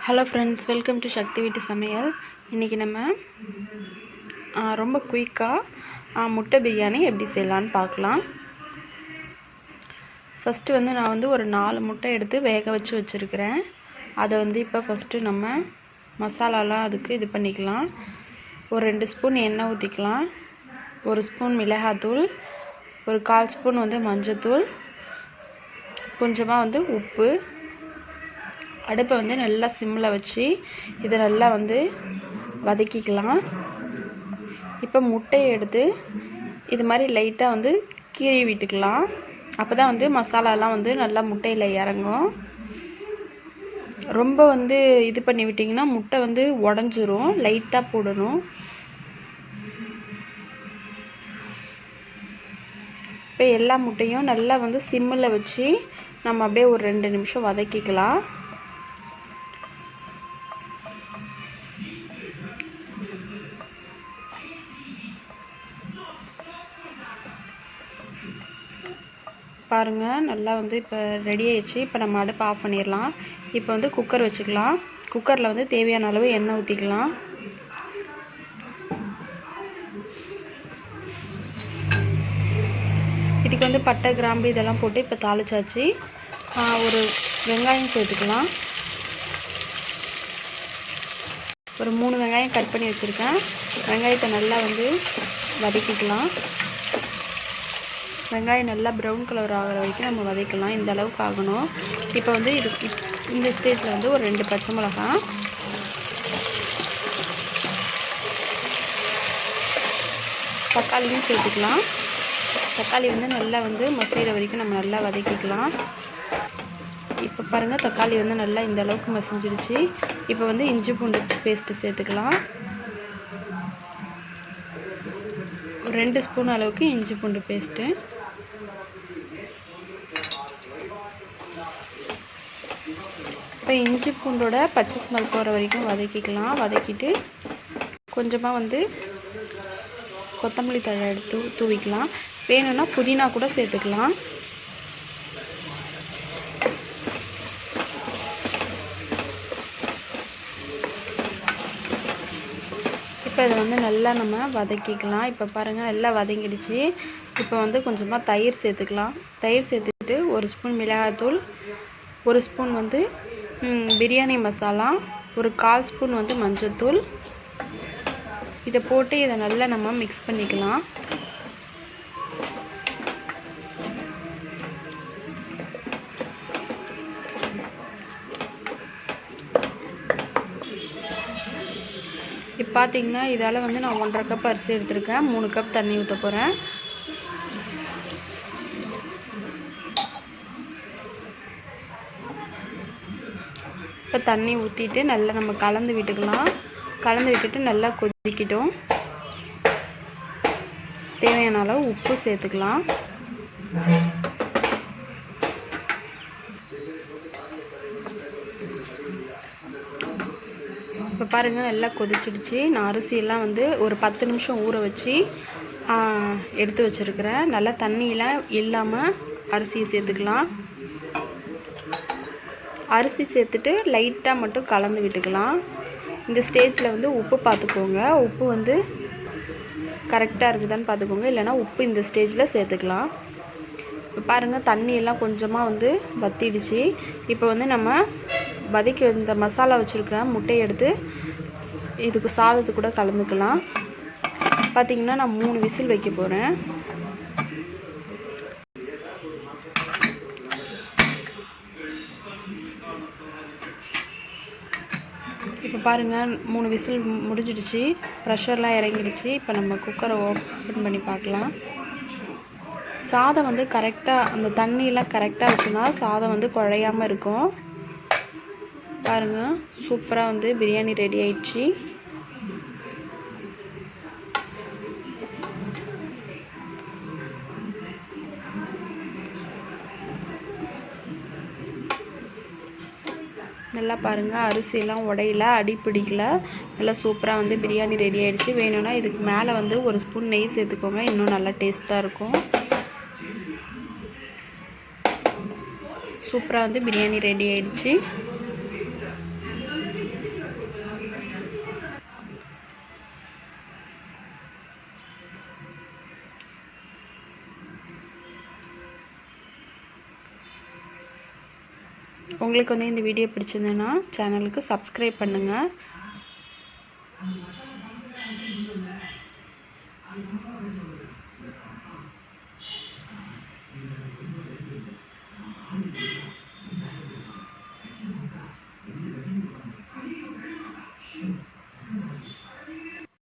Hello friends, welcome to சக்தி வீட்டு சமையல். இன்றைக்கி நம்ம ரொம்ப குயிக்காக முட்டை பிரியாணி எப்படி செய்யலான்னு பார்க்கலாம். ஃபஸ்ட்டு நான் ஒரு 4 முட்டை எடுத்து வேக வச்சு வச்சுருக்கிறேன். அதை இப்போ ஃபஸ்ட்டு நம்ம மசாலாலாம் அதுக்கு இது பண்ணிக்கலாம். ஒரு 2 ஸ்பூன் எண்ணெய் ஊற்றிக்கலாம். 1 ஸ்பூன் மிளகாத்தூள், ஒரு 1/4 ஸ்பூன் மஞ்சத்தூள், கொஞ்சமாக உப்பு. அடுப்பை நல்லா சிம்மில் வச்சு இதை நல்லா வதக்கிக்கலாம். இப்போ முட்டையை எடுத்து இது மாதிரி லைட்டாக கீறி விட்டுக்கலாம். அப்போ தான் மசாலாலாம் நல்லா முட்டையில் இறங்கும். ரொம்ப இது பண்ணி விட்டிங்கன்னா முட்டை உடஞ்சிரும். லைட்டாக போடணும். இப்போ எல்லா முட்டையும் நல்லா சிம்மில் வச்சு நம்ம அப்படியே ஒரு 2 நிமிஷம் வதக்கிக்கலாம். பாருங்கள், நல்லா இப்போ ரெடி ஆயிடுச்சு. இப்போ நம்ம அடுப்பு ஆஃப் பண்ணிடலாம். இப்போ குக்கர் வச்சுக்கலாம். குக்கரில் தேவையான அளவு எண்ணெய் ஊற்றிக்கலாம். இதுக்கு பட்டை, கிராம்பு இதெல்லாம் போட்டு இப்போ தாளிச்சாச்சு. ஒரு வெங்காயம் சேர்த்துக்கலாம். ஒரு 3 வெங்காயம் கட் பண்ணி வச்சுருக்கேன். வெங்காயத்தை நல்லா வதக்கிக்கலாம். வெங்காயம் நல்லா ப்ரௌன் கலர் ஆகிற வரைக்கும் நம்ம வதக்கலாம். இந்த அளவுக்கு ஆகணும். இப்போ இது இந்த ஸ்டேஜில் ஒரு 2 பச்சை மிளகாய், தக்காளியும் சேர்த்துக்கலாம். தக்காளி நல்லா மசிகிற வரைக்கும் நம்ம நல்லா வதக்கிக்கலாம். இப்போ பாருங்கள், தக்காளி நல்லா இந்த அளவுக்கு மசிஞ்சிருச்சு. இப்போ இஞ்சி பூண்டு பேஸ்ட்டு சேர்த்துக்கலாம். ஒரு 2 ஸ்பூன் அளவுக்கு இஞ்சி பூண்டு பேஸ்ட்டு. இப்போ இஞ்சி பூண்டோட பச்சை ஸ்மெல் போகிற வரைக்கும் வதக்கிக்கலாம். வதக்கிட்டு கொஞ்சமாக கொத்தமல்லி தழை எடுத்து தூவிக்கலாம். வேணும்னா புதினா கூட சேர்த்துக்கலாம். இப்போ இதை நல்லா நம்ம வதக்கிக்கலாம். இப்போ பாருங்கள், நல்லா வதங்கிடுச்சு. இப்போ கொஞ்சமாக தயிர் சேர்த்துக்கலாம். தயிர் சேர்த்துட்டு 1 ஸ்பூன் மிளகாத்தூள், 1 ஸ்பூன் பிரியாணி மசாலா, ஒரு 1/4 ஸ்பூன் மஞ்சத்தூள். இதை போட்டு இதை நல்லா நம்ம மிக்ஸ் பண்ணிக்கலாம். இப்போ பார்த்தீங்கன்னா இதால் நான் 1.5 கப் அரிசி எடுத்திருக்கேன். 3 கப் தண்ணி ஊற்ற போகிறேன். இப்போ தண்ணி ஊற்றிட்டு நல்லா நம்ம கலந்து விட்டுக்கலாம். கலந்து விட்டுட்டு நல்லா கொதிக்கிட்டோம். தேவையான அளவு உப்பு சேர்த்துக்கலாம். இப்போ பாருங்கள், நல்லா கொதிச்சிடுச்சு. நான் அரிசியெல்லாம் ஒரு 10 நிமிஷம் ஊற வச்சு எடுத்து வச்சுருக்கிறேன். நல்லா தண்ணியெலாம் இல்லாமல் அரிசியை சேர்த்துக்கலாம். அரிசி சேர்த்துட்டு லைட்டாக மட்டும் கலந்து விட்டுக்கலாம். இந்த ஸ்டேஜில் உப்பு பார்த்துக்கோங்க. உப்பு கரெக்டாக இருக்குதான்னு பார்த்துக்கோங்க. இல்லைனா உப்பு இந்த ஸ்டேஜில் சேர்த்துக்கலாம். இப்போ பாருங்கள், தண்ணியெல்லாம் கொஞ்சமாக வற்றிடுச்சு. இப்போ நம்ம வதக்கி இந்த மசாலா வச்சுருக்க முட்டையை எடுத்து இதுக்கு சாதத்துக்கு கூட கலந்துக்கலாம். பார்த்திங்கன்னா நான் 3 விசில் வைக்க போகிறேன். இப்போ பாருங்கள், 3 விசில் முடிஞ்சிடுச்சு. ப்ரெஷர்லாம் இறங்கிடுச்சு. இப்போ நம்ம குக்கரை ஓப்பன் பண்ணி பார்க்கலாம். சாதம் கரெக்டாக அந்த தண்ணியெலாம் கரெக்டாக வச்சுன்னா சாதம் குழையாமல் இருக்கும். பாருங்கள், சூப்பராக பிரியாணி ரெடி ஆயிடுச்சு. நல்லா பாருங்கள், அரிசியெல்லாம் உடையில, அடி பிடிக்கல. நல்லா சூப்பராக பிரியாணி ரெடி ஆகிடுச்சு. வேணும்னா இதுக்கு மேலே 1 ஸ்பூன் நெய் சேர்த்துக்கோங்க. இன்னும் நல்லா டேஸ்ட்டாக இருக்கும். சூப்பராக பிரியாணி ரெடி ஆகிடுச்சு. உங்களுக்கு வந்து இந்த வீடியோ பிடிச்சிருந்ததுன்னா சேனலுக்கு சப்ஸ்கிரைப் பண்ணுங்கள்.